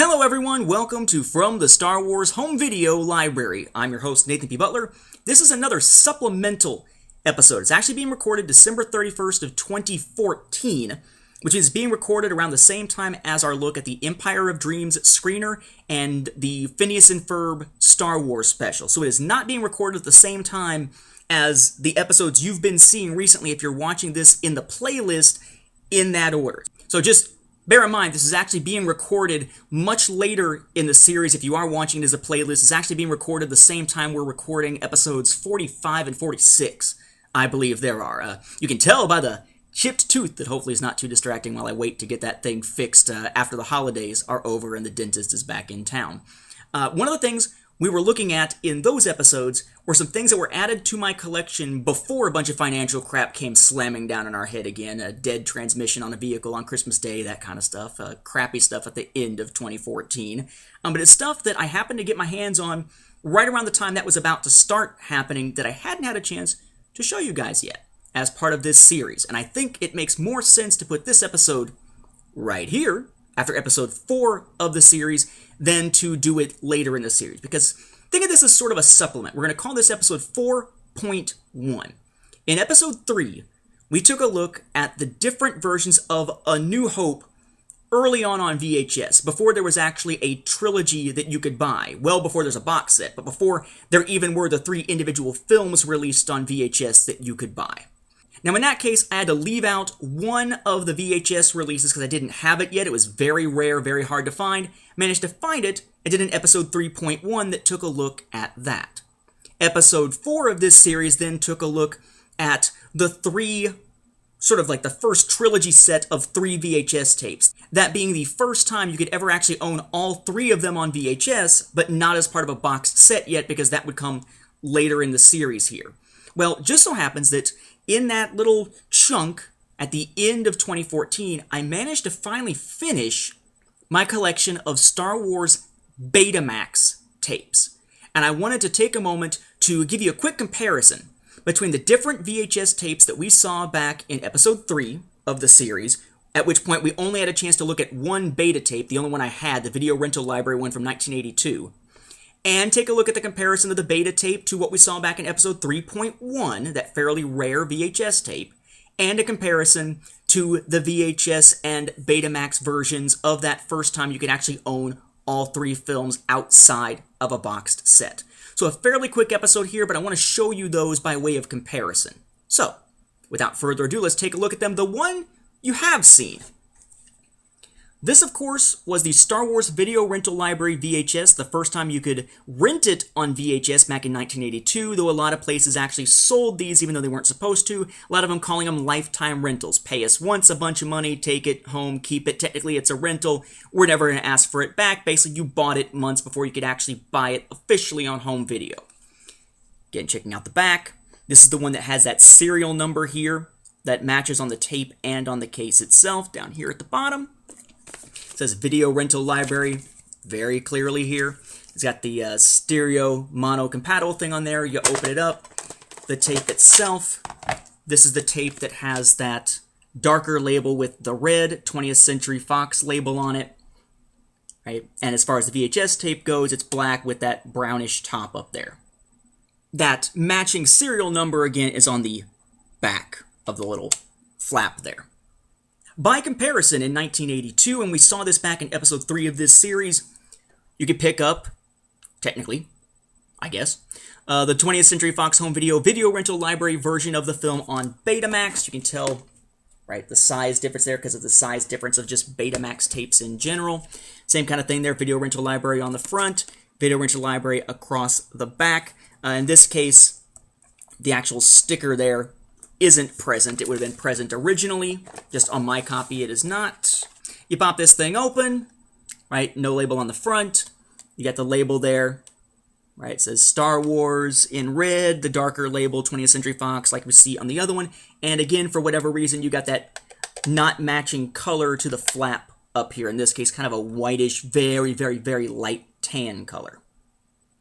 Hello everyone, welcome to From the Star Wars Home Video Library. I'm your host Nathan P. Butler. This is another supplemental episode. It's actually being recorded December 31st of 2014, which is being recorded around the same time as our look at the Empire of Dreams screener and the Phineas and Ferb Star Wars special. So it is not being recorded at the same time as the episodes you've been seeing recently if you're watching this in the playlist in that order. So just bear in mind, this is actually being recorded much later in the series. If you are watching it as a playlist, it's actually being recorded the same time we're recording episodes 45 and 46, I believe there are. You can tell by the chipped tooth that hopefully is not too distracting while I wait to get that thing fixed after the holidays are over and the dentist is back in town. One of the things we were looking at in those episodes were some things that were added to my collection before a bunch of financial crap came slamming down on our head again. A dead transmission on a vehicle on Christmas Day, that kind of stuff. Crappy stuff at the end of 2014. But it's stuff that I happened to get my hands on right around the time that was about to start happening that I hadn't had a chance to show you guys yet as part of this series. And I think it makes more sense to put this episode right here, after episode 4 of the series, than to do it later in the series. Because think of this as sort of a supplement. We're going to call this episode 4.1. In episode 3, we took a look at the different versions of A New Hope early on VHS, before there was actually a trilogy that you could buy. Well before there's a box set, but before there even were the 3 individual films released on VHS that you could buy. Now, in that case, I had to leave out one of the VHS releases because I didn't have it yet. It was very rare, very hard to find. Managed to find it and did an episode 3.1 that took a look at that. Episode 4 of this series then took a look at the 3, sort of like the first trilogy set of 3 VHS tapes. That being the first time you could ever actually own all 3 of them on VHS, but not as part of a boxed set yet because that would come later in the series here. Well, just so happens that in that little chunk at the end of 2014, I managed to finally finish my collection of Star Wars Betamax tapes. And I wanted to take a moment to give you a quick comparison between the different VHS tapes that we saw back in episode 3 of the series, at which point we only had a chance to look at one beta tape, the only one I had, the video rental library one from 1982. And take a look at the comparison of the beta tape to what we saw back in episode 3.1, that fairly rare VHS tape, and a comparison to the VHS and Betamax versions of that first time you could actually own all 3 films outside of a boxed set. So a fairly quick episode here, but I want to show you those by way of comparison. So, without further ado, let's take a look at them. The one you have seen. This, of course, was the Star Wars Video Rental Library VHS, the first time you could rent it on VHS back in 1982, though a lot of places actually sold these even though they weren't supposed to. A lot of them calling them lifetime rentals. Pay us once a bunch of money, take it home, keep it. Technically, it's a rental. We're never going to ask for it back. Basically, you bought it months before you could actually buy it officially on home video. Again, checking out the back. This is the one that has that serial number here that matches on the tape and on the case itself down here at the bottom. It says Video Rental Library very clearly here. It's got the stereo mono compatible thing on there. You open it up. The tape itself. This is the tape that has that darker label with the red 20th Century Fox label on it. Right? And as far as the VHS tape goes, it's black with that brownish top up there. That matching serial number, again, is on the back of the little flap there. By comparison, in 1982, and we saw this back in episode 3 of this series, you could pick up, technically, I guess, the 20th Century Fox Home Video Rental Library version of the film on Betamax. You can tell, right, the size difference there because of the size difference of just Betamax tapes in general. Same kind of thing there, Video Rental Library on the front, Video Rental Library across the back. In this case, the actual sticker there isn't present. It would have been present originally. Just on my copy, it is not. You pop this thing open, right? No label on the front. You got the label there, right? It says Star Wars in red, the darker label, 20th Century Fox, like we see on the other one. And again, for whatever reason, you got that not matching color to the flap up here. In this case, kind of a whitish, very, very, very light tan color.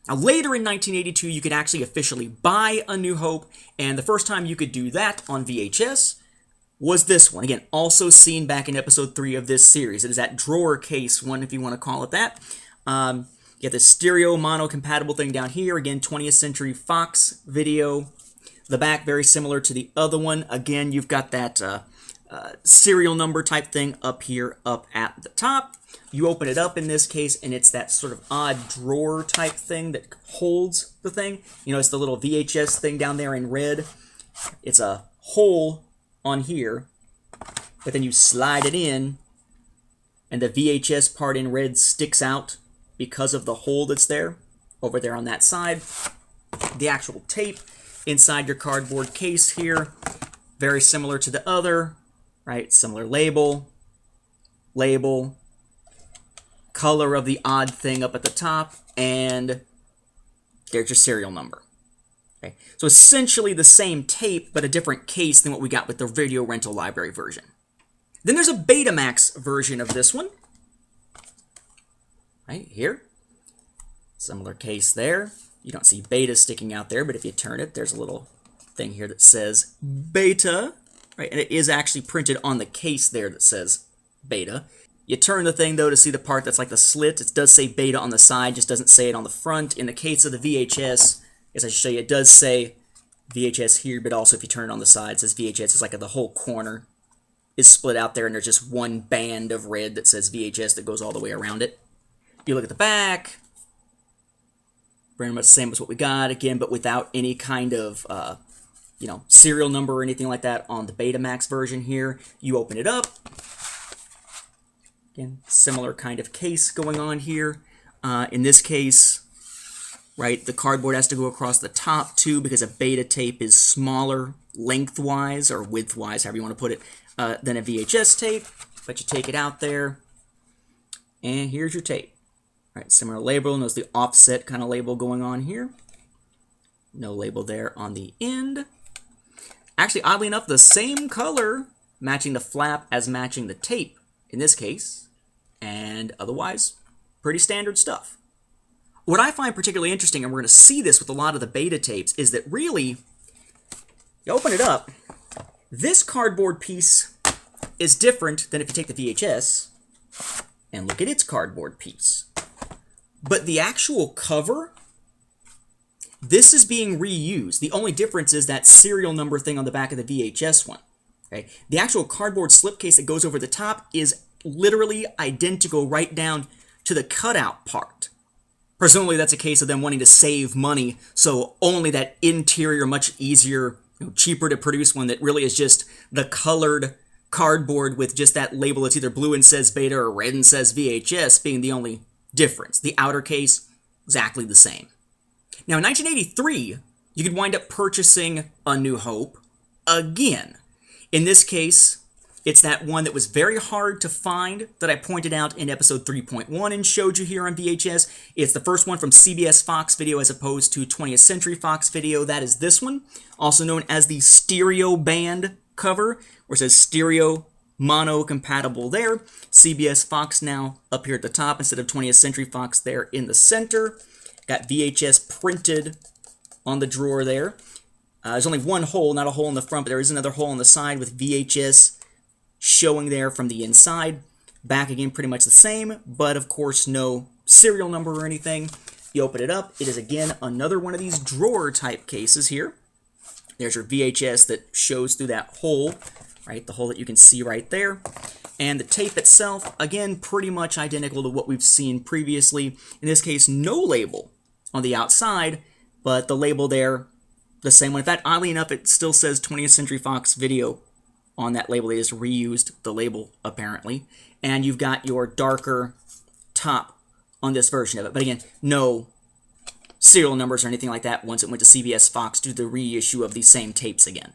Now, later in 1982, you could actually officially buy A New Hope, and the first time you could do that on VHS was this one. Again, also seen back in episode 3 of this series. It is that drawer case one, if you want to call it that. You get the stereo mono compatible thing down here. Again, 20th Century Fox video. The back, very similar to the other one. Again, you've got that serial number type thing up here, up at the top. You open it up in this case, and it's that sort of odd drawer type thing that holds the thing. You know, it's the little VHS thing down there in red. It's a hole on here, but then you slide it in, and the VHS part in red sticks out because of the hole that's there, over there on that side. The actual tape inside your cardboard case here, very similar to the other, right? Similar label, color of the odd thing up at the top, and there's your serial number. Okay. So essentially the same tape, but a different case than what we got with the video rental library version. Then there's a Betamax version of this one. Right here. Similar case there. You don't see beta sticking out there, but if you turn it, there's a little thing here that says beta. Right, and it is actually printed on the case there that says beta. You turn the thing, though, to see the part that's like the slit. It does say beta on the side, just doesn't say it on the front. In the case of the VHS, as I show you, it does say VHS here, but also if you turn it on the side, it says VHS. It's like the whole corner is split out there, and there's just one band of red that says VHS that goes all the way around it. You look at the back, pretty much the same as what we got, again, but without any kind of, serial number or anything like that on the Betamax version here. You open it up. Again, similar kind of case going on here. In this case, right, the cardboard has to go across the top too because a beta tape is smaller lengthwise or widthwise, however you want to put it, than a VHS tape. But you take it out there, and here's your tape. Right, similar label. Notice the offset kind of label going on here. No label there on the end. Actually, oddly enough, the same color matching the flap as matching the tape in this case. And otherwise, pretty standard stuff. What I find particularly interesting, and we're going to see this with a lot of the beta tapes, is that really, you open it up, this cardboard piece is different than if you take the VHS and look at its cardboard piece. But the actual cover, this is being reused. The only difference is that serial number thing on the back of the VHS one. Okay? The actual cardboard slipcase that goes over the top is literally identical right down to the cutout part. Presumably that's a case of them wanting to save money, so only that interior, much easier, cheaper to produce one that really is just the colored cardboard with just that label that's either blue and says beta or red and says VHS being the only difference. The outer case, exactly the same. Now, in 1983, you could wind up purchasing A New Hope again. In this case, it's that one that was very hard to find that I pointed out in episode 3.1 and showed you here on VHS. It's the first one from CBS Fox Video as opposed to 20th Century Fox Video. That is this one, also known as the stereo band cover, where it says stereo mono compatible there. CBS Fox now up here at the top instead of 20th Century Fox there in the center. Got VHS printed on the drawer there. There's only one hole, not a hole in the front, but there is another hole on the side with VHS showing there from the inside. Back again, pretty much the same, but of course no serial number or anything. You open it up, it is again another one of these drawer type cases here. There's your VHS that shows through that hole, right? The hole that you can see right there. And the tape itself, again, pretty much identical to what we've seen previously. In this case, no label on the outside, but the label there, the same one. In fact, oddly enough, it still says 20th Century Fox Video on that label. They just reused the label, apparently. And you've got your darker top on this version of it. But again, no serial numbers or anything like that once it went to CBS Fox to do the reissue of these same tapes again.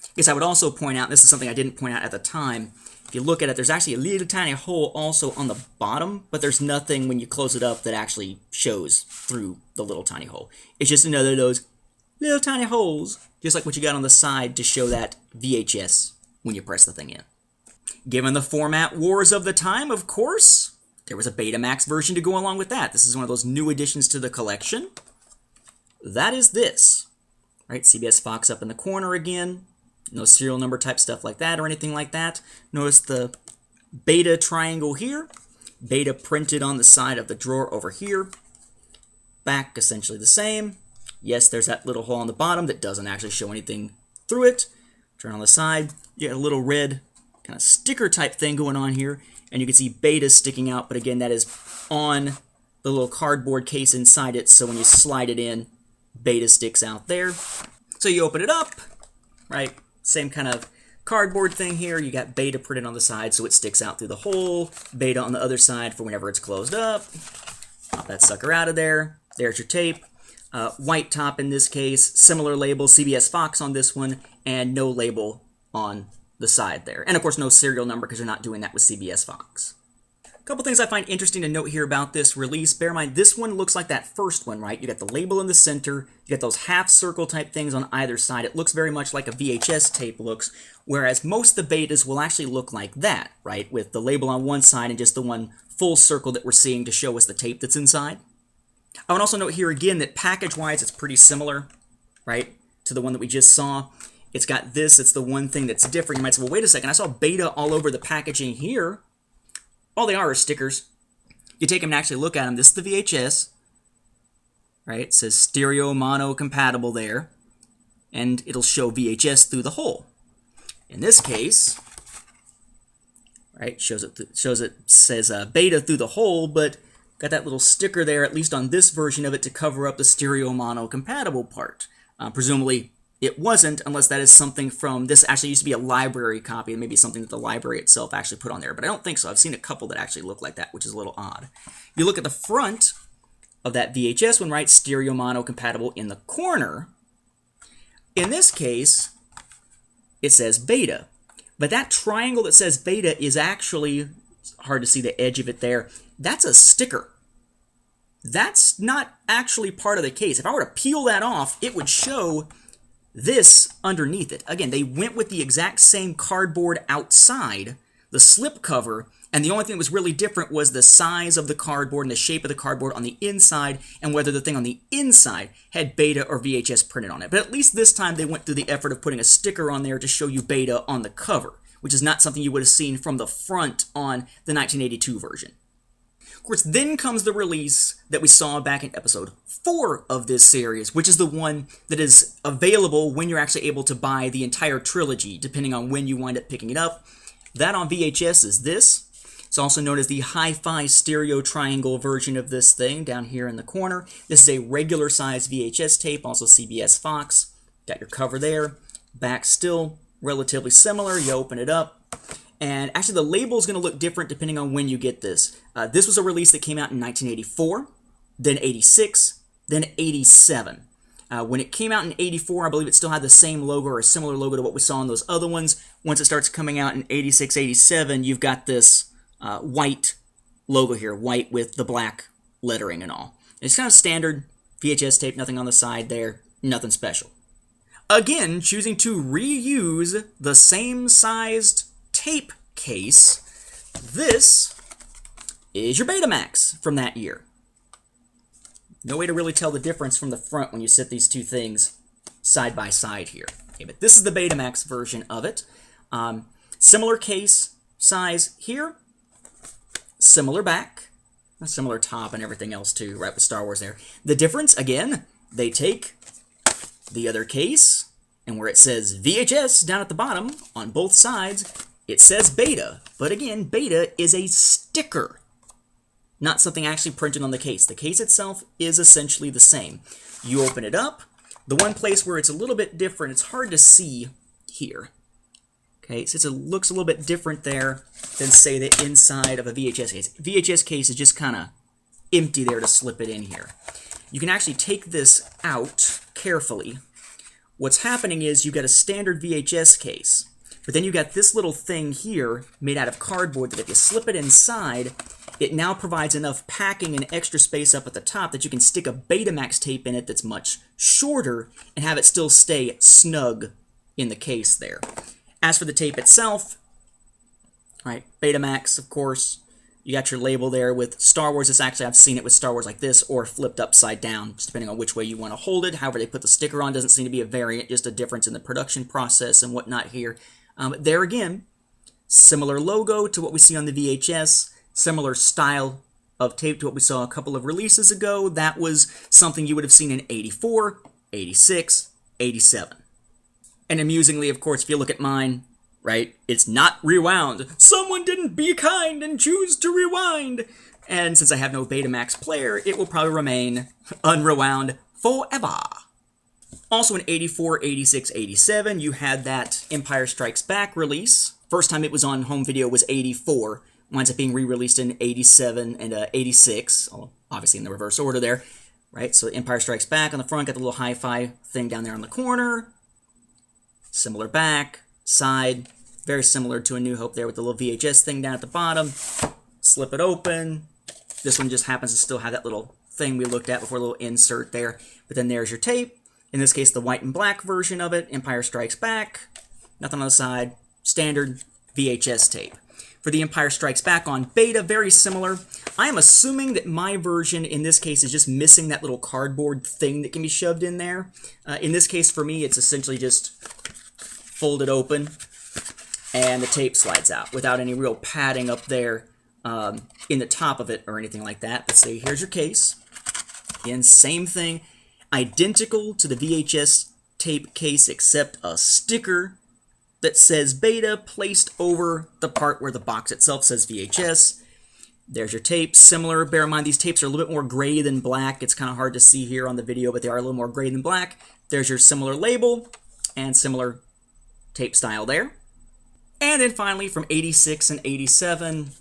I guess I would also point out, this is something I didn't point out at the time, if you look at it, there's actually a little tiny hole also on the bottom, but there's nothing when you close it up that actually shows through the little tiny hole. It's just another of those little tiny holes, just like what you got on the side to show that VHS when you press the thing in. Given the format wars of the time, of course, there was a Betamax version to go along with that. This is one of those new additions to the collection. That is this. Right, CBS Fox up in the corner again. No serial number type stuff like that or anything like that. Notice the beta triangle here. Beta printed on the side of the drawer over here. Back essentially the same. Yes, there's that little hole on the bottom that doesn't actually show anything through it. Turn on the side. You get a little red kind of sticker type thing going on here. And you can see beta sticking out, but again, that is on the little cardboard case inside it, so when you slide it in, beta sticks out there. So you open it up, right? Same kind of cardboard thing here. You got beta printed on the side, so it sticks out through the hole. Beta on the other side for whenever it's closed up. Pop that sucker out of there. There's your tape. White top in this case, similar label, CBS Fox on this one, and no label on the side there. And of course no serial number because you're not doing that with CBS Fox. A couple things I find interesting to note here about this release. Bear in mind, this one looks like that first one, right? You got the label in the center, you got those half circle type things on either side. It looks very much like a VHS tape looks, whereas most of the betas will actually look like that, right? With the label on one side and just the one full circle that we're seeing to show us the tape that's inside. I would also note here again that package-wise it's pretty similar, right, to the one that we just saw. It's got this, it's the one thing that's different. You might say, well, wait a second, I saw beta all over the packaging here. All they are stickers. You take them and actually look at them. This is the VHS, right? It says stereo mono compatible there, and it'll show VHS through the hole. In this case, right, shows it says beta through the hole, but got that little sticker there, at least on this version of it, to cover up the stereo mono compatible part. Presumably, it wasn't, unless that is something from, this actually used to be a library copy, and maybe something that the library itself actually put on there, but I don't think so. I've seen a couple that actually look like that, which is a little odd. You look at the front of that VHS one, right, stereo mono compatible in the corner. In this case, it says beta, but that triangle that says beta is actually, it's hard to see the edge of it there, that's a sticker. That's not actually part of the case. If I were to peel that off, it would show this underneath it. Again, they went with the exact same cardboard outside, the slip cover, and the only thing that was really different was the size of the cardboard and the shape of the cardboard on the inside, and whether the thing on the inside had beta or VHS printed on it. But at least this time they went through the effort of putting a sticker on there to show you beta on the cover, which is not something you would have seen from the front on the 1982 version. Of course, then comes the release that we saw back in episode 4 of this series, which is the one that is available when you're actually able to buy the entire trilogy, depending on when you wind up picking it up. That on VHS is this. It's also known as the hi-fi stereo triangle version of this thing down here in the corner. This is a regular size VHS tape, also CBS Fox. Got your cover there. Back still relatively similar. You open it up. And actually the label is going to look different depending on when you get this. This was a release that came out in 1984, then 86, then 87. When it came out in 84, I believe it still had the same logo or a similar logo to what we saw in those other ones. Once it starts coming out in 86, 87, you've got this white logo here, white with the black lettering and all. It's kind of standard VHS tape, nothing on the side there, nothing special. Again, choosing to reuse the same sized tape case, this is your Betamax from that year. No way to really tell the difference from the front when you set these two things side by side here. Okay, but this is the Betamax version of it. Similar case size here, similar back, a similar top and everything else too, right, with Star Wars there. The difference, again, they take the other case, and where it says VHS down at the bottom on both sides, it says beta, but again, beta is a sticker, not something actually printed on the case. The case itself is essentially the same. You open it up. The one place where it's a little bit different, it's hard to see here. Okay, since it looks a little bit different there than, say, the inside of a VHS case. VHS case is just kind of empty there to slip it in here. You can actually take this out carefully. What's happening is you've got a standard VHS case, but then you got this little thing here made out of cardboard that if you slip it inside, it now provides enough packing and extra space up at the top that you can stick a Betamax tape in it that's much shorter and have it still stay snug in the case there. As for the tape itself, right, Betamax, of course, You got your label there with Star Wars. This actually, I've seen it with Star Wars like this or flipped upside down, just depending on which way you want to hold it. However they put the sticker on doesn't seem to be a variant, just a difference in the production process and whatnot here. There again, similar logo to what we see on the VHS, similar style of tape to what we saw a couple of releases ago. That was something you would have seen in 84, 86, 87. And amusingly, of course, if you look at mine, right, it's not rewound. Someone didn't be kind and choose to rewind. And since I have no Betamax player, it will probably remain unrewound forever. Also in 84, 86, 87, you had that Empire Strikes Back release. First time it was on home video was 84. Winds up being re-released in 87 and 86, obviously in the reverse order there, right? So Empire Strikes Back on the front, got the little hi-fi thing down there on the corner. Similar back, side, very similar to A New Hope there with the little VHS thing down at the bottom. Slip it open. This one just happens to still have that little thing we looked at before, a little insert there. But then there's your tape. In this case, the white and black version of it, Empire Strikes Back. Nothing on the side. Standard VHS tape. For the Empire Strikes Back on Beta, very similar. I am assuming that my version in this case is just missing that little cardboard thing that can be shoved in there. In this case, for me, it's essentially just folded open and the tape slides out without any real padding up there in the top of it or anything like that. But say, here's your case. Again, same thing. Identical to the VHS tape case except a sticker that says Beta placed over the part where the box itself says VHS. There's your tape. Similar. Bear in mind, these tapes are a little bit more gray than black. It's kind of hard to see here on the video, but they are a little more gray than black. There's your similar label and similar tape style there. And then finally, from 86 and 87,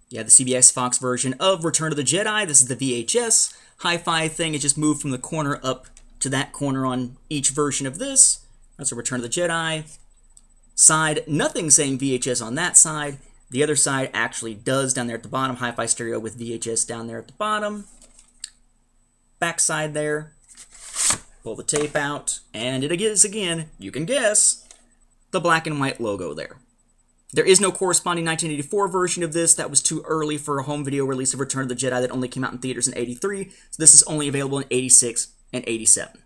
you have the CBS Fox version of Return of the Jedi. This is the VHS. Hi-Fi thing. It just moved from the corner up to that corner on each version of this. That's a Return of the Jedi. Side, nothing saying VHS on that side. The other side actually does down there at the bottom. Hi-Fi stereo with VHS down there at the bottom. Back side there. Pull the tape out. And it is, again, you can guess, the black and white logo there. There is no corresponding 1984 version of this. That was too early for a home video release of Return of the Jedi that only came out in theaters in 83. So this is only available in 86 and 87.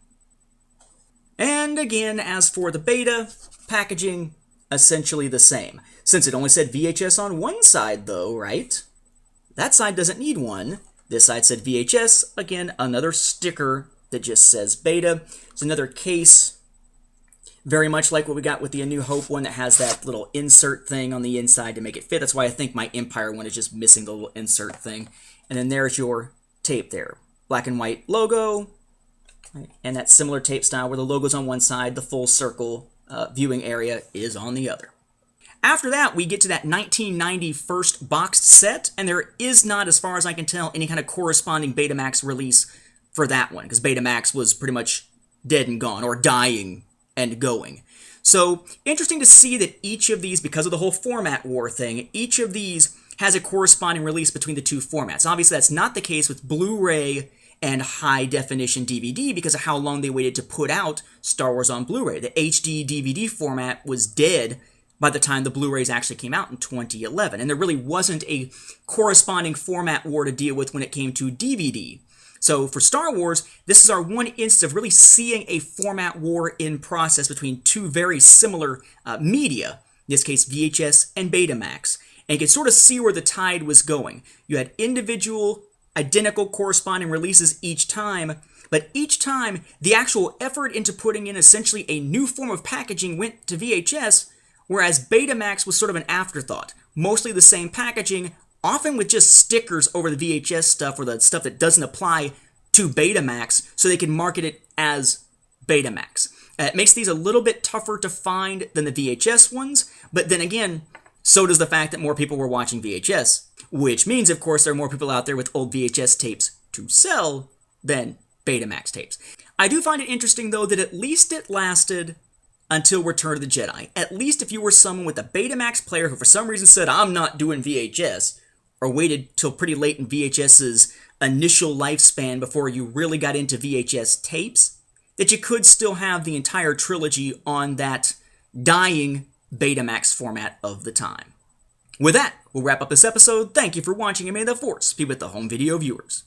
And again, as for the Beta, packaging, essentially the same. Since it only said VHS on one side, though, right? That side doesn't need one. This side said VHS. Again, another sticker that just says Beta. It's another case, very much like what we got with the A New Hope one that has that little insert thing on the inside to make it fit. That's why I think my Empire one is just missing the little insert thing. And then there's your tape there. Black and white logo. Right? And that similar tape style where the logo's on one side, the full circle viewing area is on the other. After that, we get to that 1990 first boxed set, and there is not, as far as I can tell, any kind of corresponding Betamax release for that one, because Betamax was pretty much dead and gone, or dying and going. So, interesting to see that each of these, because of the whole format war thing, each of these has a corresponding release between the two formats. Obviously, that's not the case with Blu-ray and high-definition DVD because of how long they waited to put out Star Wars on Blu-ray. The HD DVD format was dead by the time the Blu-rays actually came out in 2011, and there really wasn't a corresponding format war to deal with when it came to DVD. So for Star Wars, this is our one instance of really seeing a format war in process between two very similar media, in this case VHS and Betamax, and you can sort of see where the tide was going. You had individual identical corresponding releases each time, but each time the actual effort into putting in essentially a new form of packaging went to VHS, whereas Betamax was sort of an afterthought. Mostly the same packaging, often with just stickers over the VHS stuff or the stuff that doesn't apply to Betamax so they can market it as Betamax. It makes these a little bit tougher to find than the VHS ones, but then again, so does the fact that more people were watching VHS, which means, of course, there are more people out there with old VHS tapes to sell than Betamax tapes. I do find it interesting, though, that at least it lasted until Return of the Jedi. At least if you were someone with a Betamax player who for some reason said, I'm not doing VHS, or waited till pretty late in VHS's initial lifespan before you really got into VHS tapes, that you could still have the entire trilogy on that dying Betamax format of the time. With that, We'll wrap up this episode. Thank you for watching, and may the Force be with the home video viewers.